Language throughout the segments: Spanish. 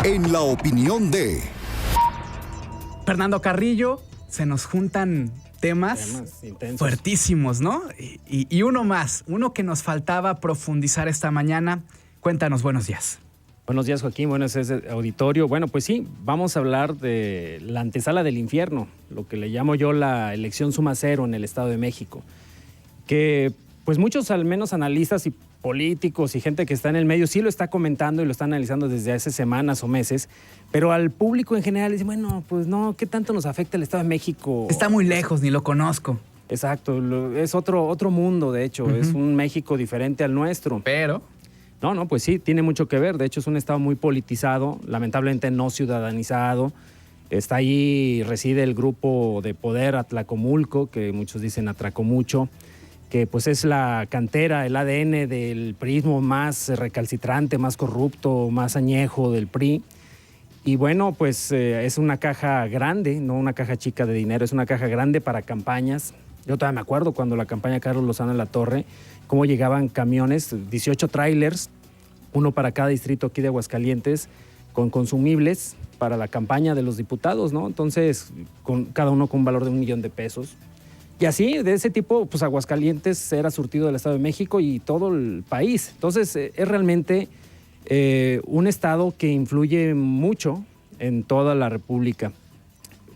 En la opinión de Fernando Carrillo, se nos juntan temas intensos, fuertísimos, ¿no? Y uno más, uno que nos faltaba profundizar esta mañana. Cuéntanos, buenos días. Buenos días, Joaquín. Buenos días, auditorio. Bueno, pues sí, vamos a hablar de la antesala del infierno, lo que le llamo yo la elección suma cero en el Estado de México, que pues muchos, al menos analistas y políticos y gente que está en el medio, sí lo está comentando y lo está analizando desde hace semanas o meses, pero al público en general dice, bueno, pues no, ¿qué tanto nos afecta el Estado de México? Está muy lejos, ni lo conozco. Exacto, es otro mundo, de hecho, es un México diferente al nuestro. Pero No, pues sí, tiene mucho que ver. De hecho, es un estado muy politizado, lamentablemente no ciudadanizado. Está allí, reside el grupo de poder Atlacomulco, que muchos dicen Atracomucho, que pues es la cantera, el ADN del priismo más recalcitrante, más corrupto, más añejo del PRI. Y bueno, pues es una caja grande, no una caja chica de dinero, es una caja grande para campañas. Yo todavía me acuerdo cuando la campaña de Carlos Lozano en La Torre, cómo llegaban camiones, 18 trailers, uno para cada distrito aquí de Aguascalientes, con consumibles para la campaña de los diputados, ¿no? Entonces, cada uno con un valor de $1 millón. Y así, de ese tipo, pues Aguascalientes era surtido del Estado de México y todo el país. Entonces, es realmente un estado que influye mucho en toda la República.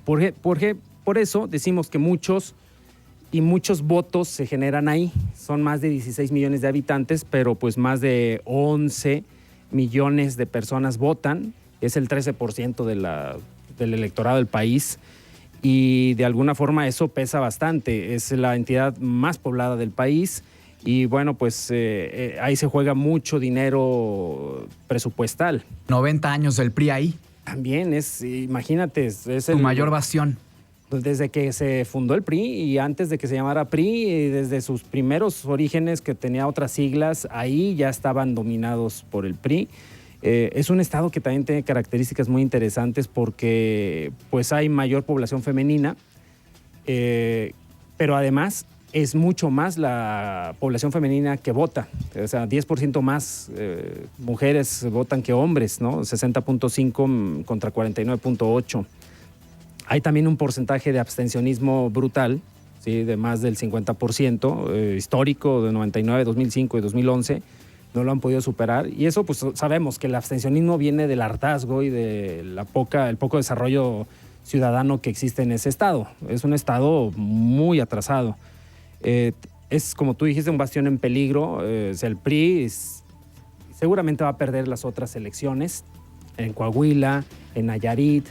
Por eso decimos que muchos votos se generan ahí. Son más de 16 millones de habitantes, pero pues más de 11 millones de personas votan. Es el 13% del electorado del país. Y de alguna forma eso pesa bastante. Es la entidad más poblada del país. Y bueno, pues ahí se juega mucho dinero presupuestal. 90 años del PRI ahí. También imagínate, es Tu mayor bastión. Desde que se fundó el PRI y antes de que se llamara PRI, desde sus primeros orígenes que tenía otras siglas, ahí ya estaban dominados por el PRI. Es un estado que también tiene características muy interesantes porque pues hay mayor población femenina, pero además es mucho más la población femenina que vota. O sea, 10% más mujeres votan que hombres, ¿no? 60.5 contra 49.8. Hay también un porcentaje de abstencionismo brutal, ¿sí? De más del 50%, histórico de 99, 2005 y 2011. No lo han podido superar. Y eso, pues sabemos que el abstencionismo viene del hartazgo y de el poco desarrollo ciudadano que existe en ese estado. Es un estado muy atrasado. Es, como tú dijiste, un bastión en peligro. El PRI seguramente va a perder las otras elecciones en Coahuila, en Nayarit.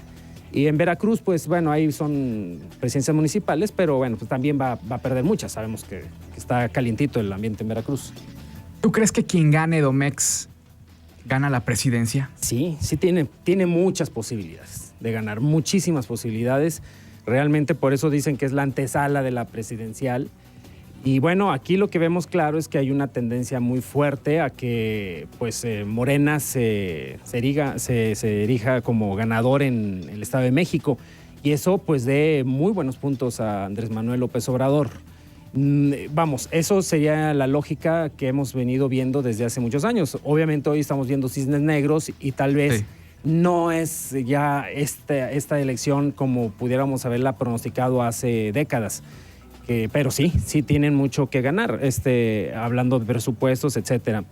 Y en Veracruz, pues bueno, ahí son presidencias municipales, pero bueno, pues también va a perder muchas. Sabemos que está calientito el ambiente en Veracruz. ¿Tú crees que quien gane Edomex gana la presidencia? Sí, tiene muchas posibilidades de ganar, muchísimas posibilidades. Realmente por eso dicen que es la antesala de la presidencial. Y bueno, aquí lo que vemos claro es que hay una tendencia muy fuerte a que pues Morena se erija como ganador en el Estado de México. Y eso pues dé muy buenos puntos a Andrés Manuel López Obrador. Vamos, eso sería la lógica que hemos venido viendo desde hace muchos años. Obviamente hoy estamos viendo cisnes negros y tal vez no es ya esta elección como pudiéramos haberla pronosticado hace décadas. Pero sí tienen mucho que ganar, hablando de presupuestos, etcétera.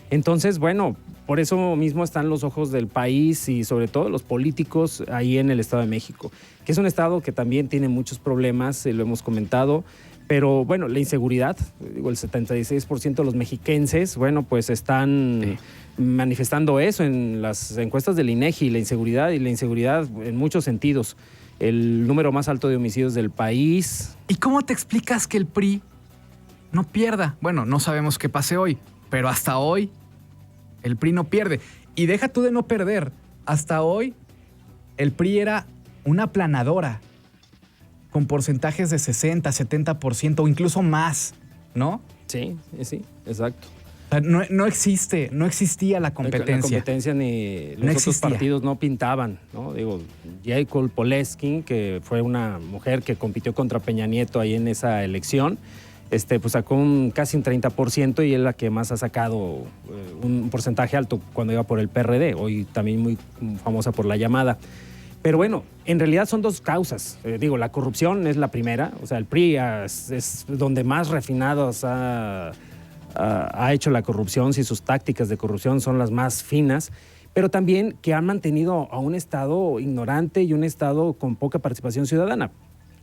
Entonces, bueno, por eso mismo están los ojos del país y sobre todo los políticos ahí en el Estado de México, que es un estado que también tiene muchos problemas, lo hemos comentado, pero bueno, la inseguridad, digo, el 76% de los mexiquenses, bueno, pues están manifestando eso en las encuestas del INEGI, la inseguridad en muchos sentidos. El número más alto de homicidios del país. ¿Y cómo te explicas que el PRI no pierda? Bueno, no sabemos qué pase hoy, pero hasta hoy el PRI no pierde. Y deja tú de no perder. Hasta hoy el PRI era una aplanadora con porcentajes de 60, 70% o incluso más, ¿no? Sí, exacto. O sea, no existía la competencia. La competencia ni los otros partidos no pintaban, ¿no? Digo, Jacob Poleskin, que fue una mujer que compitió contra Peña Nieto ahí en esa elección, pues sacó casi un 30% y es la que más ha sacado un porcentaje alto cuando iba por el PRD, hoy también muy famosa por la llamada. Pero bueno, en realidad son dos causas. La corrupción es la primera, o sea, el PRI es donde más refinados ha hecho la corrupción, si sus tácticas de corrupción son las más finas, pero también que han mantenido a un Estado ignorante y un Estado con poca participación ciudadana.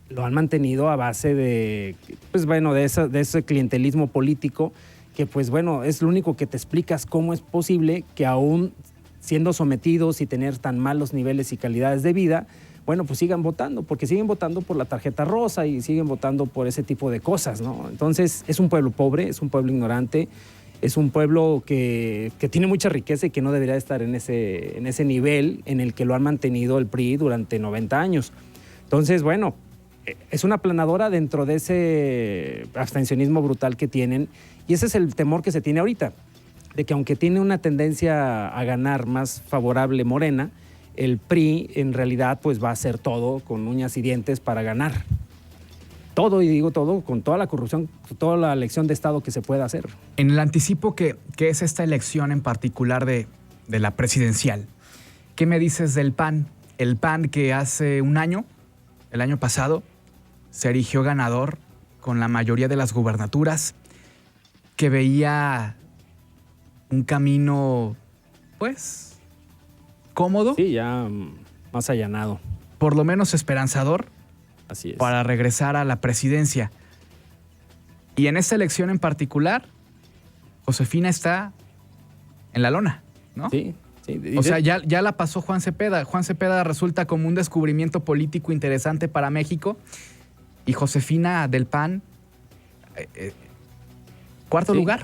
Lo han mantenido a base de ese clientelismo político que, es lo único que te explicas cómo es posible que aún siendo sometidos y tener tan malos niveles y calidades de vida, pues sigan votando, porque siguen votando por la tarjeta rosa y siguen votando por ese tipo de cosas, ¿no? Entonces, es un pueblo pobre, es un pueblo ignorante, es un pueblo que tiene mucha riqueza y que no debería estar en ese nivel en el que lo han mantenido el PRI durante 90 años. Entonces, es una aplanadora dentro de ese abstencionismo brutal que tienen, y ese es el temor que se tiene ahorita, de que aunque tiene una tendencia a ganar más favorable Morena, el PRI en realidad va a hacer todo con uñas y dientes para ganar. Todo, y digo todo, con toda la corrupción, toda la elección de Estado que se pueda hacer. En el anticipo que es esta elección en particular de la presidencial, ¿qué me dices del PAN? El PAN que hace un año, el año pasado, se erigió ganador con la mayoría de las gubernaturas, que veía un camino, cómodo. Sí, ya más allanado. Por lo menos esperanzador. Así es. Para regresar a la presidencia. Y en esta elección en particular, Josefina está en la lona, ¿no? Sí. O sea, ya la pasó Juan Cepeda. Juan Cepeda resulta como un descubrimiento político interesante para México. Y Josefina del PAN, cuarto lugar.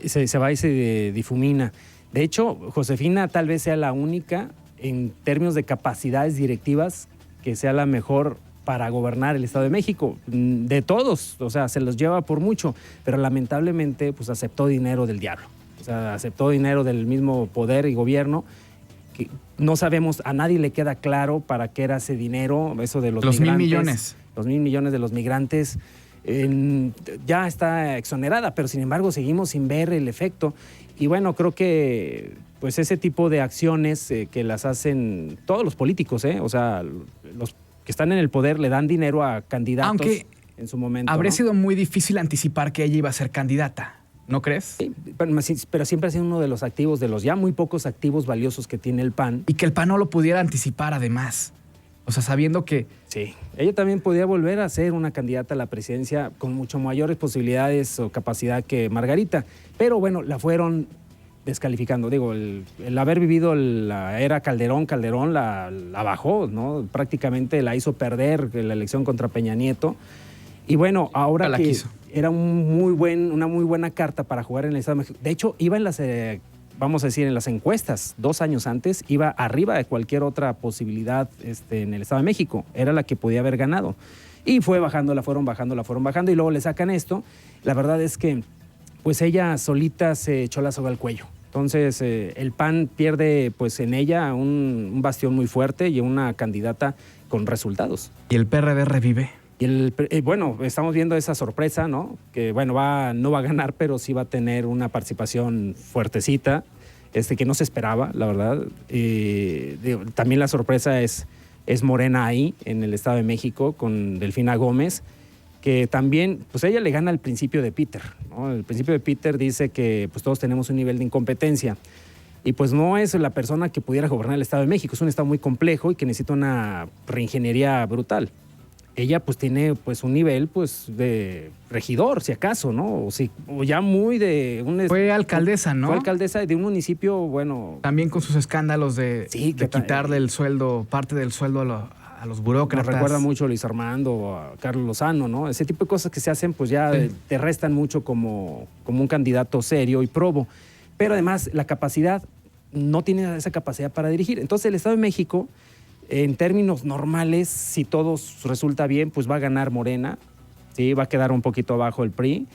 Se va y se difumina. De hecho, Josefina tal vez sea la única en términos de capacidades directivas que sea la mejor para gobernar el Estado de México. De todos, o sea, se los lleva por mucho, pero lamentablemente aceptó dinero del diablo. O sea, aceptó dinero del mismo poder y gobierno. Que no sabemos, a nadie le queda claro para qué era ese dinero, eso de los migrantes. 1,000 millones. Los 1,000 millones de los migrantes. Ya está exonerada, pero sin embargo seguimos sin ver el efecto. Y creo que ese tipo de acciones que las hacen todos los políticos, o sea, los que están en el poder le dan dinero a candidatos. Aunque en su momento. Habría sido muy difícil anticipar que ella iba a ser candidata, ¿no crees? Sí, pero siempre ha sido uno de los activos, de los ya muy pocos activos valiosos que tiene el PAN. Y que el PAN no lo pudiera anticipar además. O sea, sabiendo que... Sí, ella también podía volver a ser una candidata a la presidencia con mucho mayores posibilidades o capacidad que Margarita. Pero la fueron descalificando. Digo, el haber vivido la era Calderón la bajó, ¿no? Prácticamente la hizo perder la elección contra Peña Nieto. Y ahora que era una muy buena carta para jugar en el Estado de México. De hecho, iba en las... vamos a decir, en las encuestas, 2 años antes, iba arriba de cualquier otra posibilidad en el Estado de México. Era la que podía haber ganado. Y fueron bajando, y luego le sacan esto. La verdad es que, ella solita se echó la soga al cuello. Entonces, el PAN pierde, en ella un bastión muy fuerte y una candidata con resultados. Y el PRD revive. Y estamos viendo esa sorpresa, ¿no? Que, no va a ganar, pero sí va a tener una participación fuertecita, que no se esperaba, la verdad. También la sorpresa es Morena ahí, en el Estado de México, con Delfina Gómez, que también, ella le gana el principio de Peter, ¿no? El principio de Peter dice que, todos tenemos un nivel de incompetencia. Y no es la persona que pudiera gobernar el Estado de México. Es un Estado muy complejo y que necesita una reingeniería brutal. Ella tiene un nivel de regidor, si acaso, ¿no? O ya muy de... Fue alcaldesa, ¿no? Fue alcaldesa de un municipio, También con sus escándalos de quitarle el sueldo, parte del sueldo a los burócratas. Nos recuerda mucho a Luis Armando, a Carlos Lozano, ¿no? Ese tipo de cosas que se hacen, ya te restan mucho como un candidato serio y probo. Pero además, la capacidad, no tiene esa capacidad para dirigir. Entonces, el Estado de México... En términos normales, si todo resulta bien, va a ganar Morena, ¿sí? Va a quedar un poquito abajo el PRI.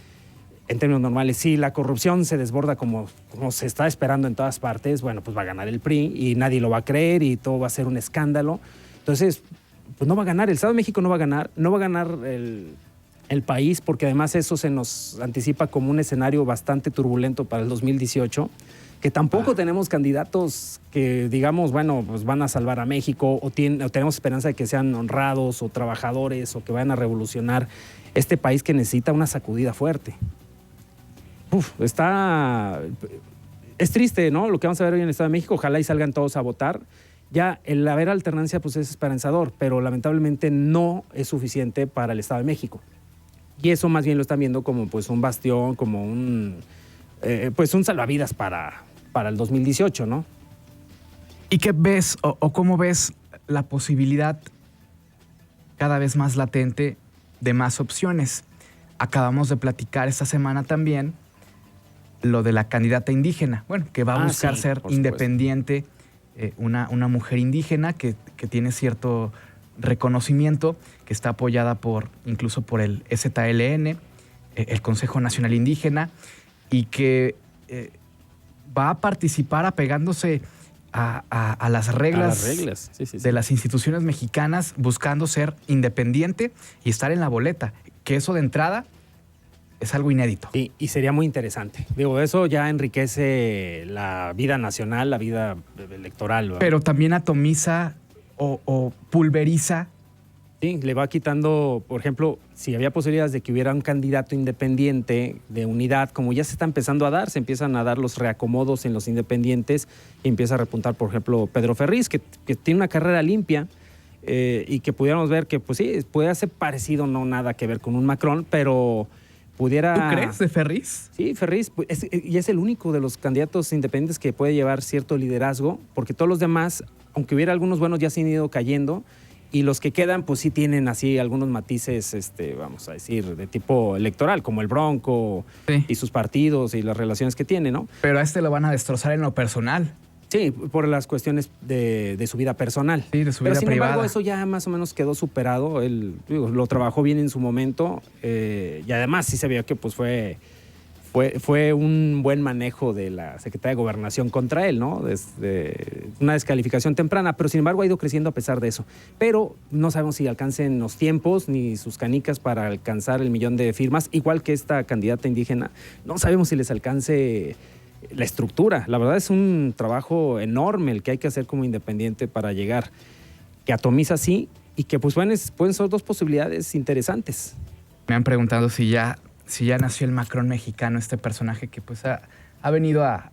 En términos normales, si la corrupción se desborda como se está esperando en todas partes, va a ganar el PRI y nadie lo va a creer y todo va a ser un escándalo. Entonces, no va a ganar, el Estado de México no va a ganar en el país, porque además eso se nos anticipa como un escenario bastante turbulento para el 2018, que tampoco tenemos candidatos que digamos, bueno, pues van a salvar a México o tenemos esperanza de que sean honrados o trabajadores o que vayan a revolucionar este país que necesita una sacudida fuerte. Es triste, ¿no? Lo que vamos a ver hoy en el Estado de México, ojalá y salgan todos a votar. Ya el haber alternancia pues es esperanzador, pero lamentablemente no es suficiente para el Estado de México. Y eso más bien lo están viendo como pues un bastión, como un salvavidas para el 2018, ¿no? ¿Y qué ves o cómo ves la posibilidad cada vez más latente de más opciones? Acabamos de platicar esta semana también lo de la candidata indígena, bueno, que va a buscar ser independiente, una mujer indígena que tiene cierto reconocimiento, que está apoyada incluso por el EZLN, el Consejo Nacional Indígena, y que va a participar apegándose a las reglas, de las instituciones mexicanas, buscando ser independiente y estar en la boleta, que eso de entrada es algo inédito. Sí, y sería muy interesante. Digo, eso ya enriquece la vida nacional, la vida electoral, ¿verdad? Pero también atomiza o pulveriza. Sí, le va quitando, por ejemplo, si había posibilidades de que hubiera un candidato independiente de unidad, como ya se está empezando a dar, se empiezan a dar los reacomodos en los independientes y empieza a repuntar, por ejemplo, Pedro Ferriz, que tiene una carrera limpia y que pudiéramos ver que, pues sí, puede ser parecido, no nada que ver con un Macron, pero pudiera... ¿Tú crees de Ferriz? Sí, Ferriz, y es el único de los candidatos independientes que puede llevar cierto liderazgo, porque todos los demás, aunque hubiera algunos buenos, ya se han ido cayendo. Y los que quedan, pues sí tienen así algunos matices, vamos a decir, de tipo electoral, como el Bronco y sus partidos y las relaciones que tiene, ¿no? Pero a este lo van a destrozar en lo personal. Sí, por las cuestiones de su vida personal. Sí, de su vida privada. Pero sin embargo, eso ya más o menos quedó superado. Él lo trabajó bien en su momento y además sí se vio que pues fue un buen manejo de la Secretaría de Gobernación contra él, ¿no? Desde una descalificación temprana, pero sin embargo ha ido creciendo a pesar de eso. Pero no sabemos si alcancen los tiempos ni sus canicas para alcanzar el 1,000,000 de firmas, igual que esta candidata indígena. No sabemos si les alcance la estructura. La verdad es un trabajo enorme el que hay que hacer como independiente para llegar, que atomiza sí y que pues pueden ser dos posibilidades interesantes. Me han preguntado si ya nació el Macron mexicano, este personaje que pues ha venido a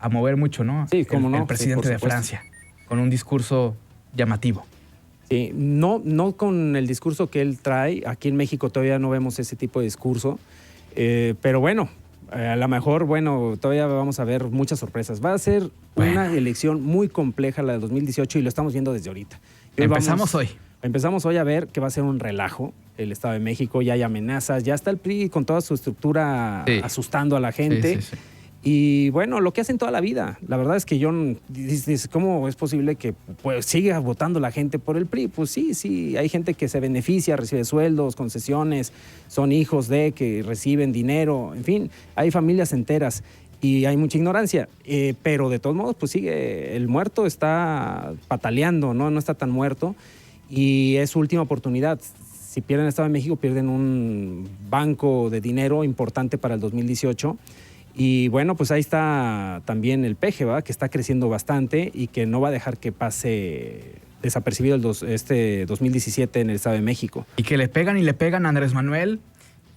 mover mucho, ¿no? Sí, cómo no. El presidente de Francia, con un discurso llamativo. Sí, no con el discurso que él trae. Aquí en México todavía no vemos ese tipo de discurso. Pero bueno, a lo mejor, todavía vamos a ver muchas sorpresas. Va a ser una elección muy compleja la de 2018 y lo estamos viendo desde ahorita. Empezamos hoy a ver que va a ser un relajo el Estado de México, ya hay amenazas, ya está el PRI con toda su estructura asustando a la gente. Sí. Y bueno, lo que hacen toda la vida. La verdad es que dices, ¿cómo es posible que pues, siga votando la gente por el PRI? Pues sí, hay gente que se beneficia, recibe sueldos, concesiones, son hijos de que reciben dinero, en fin, hay familias enteras. Y hay mucha ignorancia, pero de todos modos, pues sigue, el muerto está pataleando, no está tan muerto. Y es su última oportunidad. Si pierden el Estado de México, pierden un banco de dinero importante para el 2018. Y bueno, pues ahí está también el peje, ¿verdad? Que está creciendo bastante y que no va a dejar que pase desapercibido este 2017 en el Estado de México. Y que le pegan a Andrés Manuel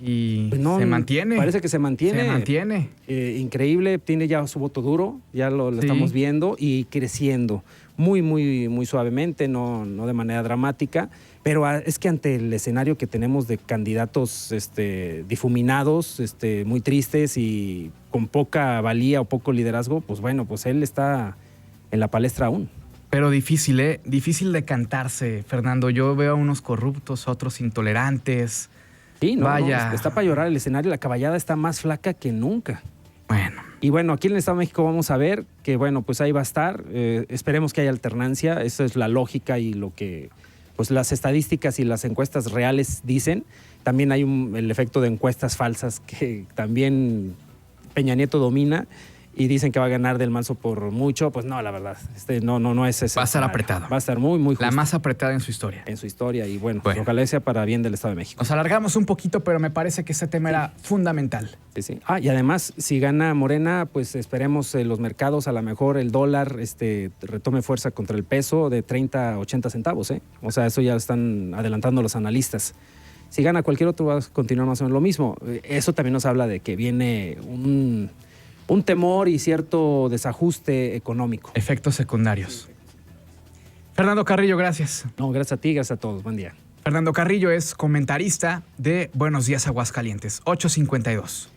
y pues se mantiene. Parece que se mantiene. Se mantiene. Increíble, tiene ya su voto duro, ya lo estamos viendo y creciendo. Muy, muy, muy suavemente, no de manera dramática, pero es que ante el escenario que tenemos de candidatos difuminados, muy tristes y con poca valía o poco liderazgo, pues bueno, pues él está en la palestra aún. Pero difícil, difícil de cantarse, Fernando. Yo veo a unos corruptos, a otros intolerantes. Sí, vaya. Está para llorar el escenario, la caballada está más flaca que nunca. Bueno. Y bueno, aquí en el Estado de México vamos a ver que, bueno, pues ahí va a estar. Esperemos que haya alternancia. Esa es la lógica y lo que pues las estadísticas y las encuestas reales dicen. También hay el efecto de encuestas falsas que también Peña Nieto domina. y dicen que va a ganar Del Mazo por mucho, pues no, la verdad, no es ese. Va a estar escenario. apretado. Va a estar muy, muy justo La más apretada en su historia. en su historia y bueno, pues ojalá sea para bien del Estado de México. Nos alargamos un poquito, pero me parece que este tema era fundamental. Sí, sí. Y además, si gana Morena, pues esperemos los mercados, a lo mejor el dólar retome fuerza contra el peso de 30 a 80 centavos, ¿eh? O sea, eso ya están adelantando los analistas. Si gana cualquier otro, va a continuar más o menos lo mismo. Eso también nos habla de que viene un temor y cierto desajuste económico. Efectos secundarios. Fernando Carrillo, gracias. No, gracias a ti, gracias a todos. Buen día. Fernando Carrillo es comentarista de Buenos Días Aguascalientes, 8:52.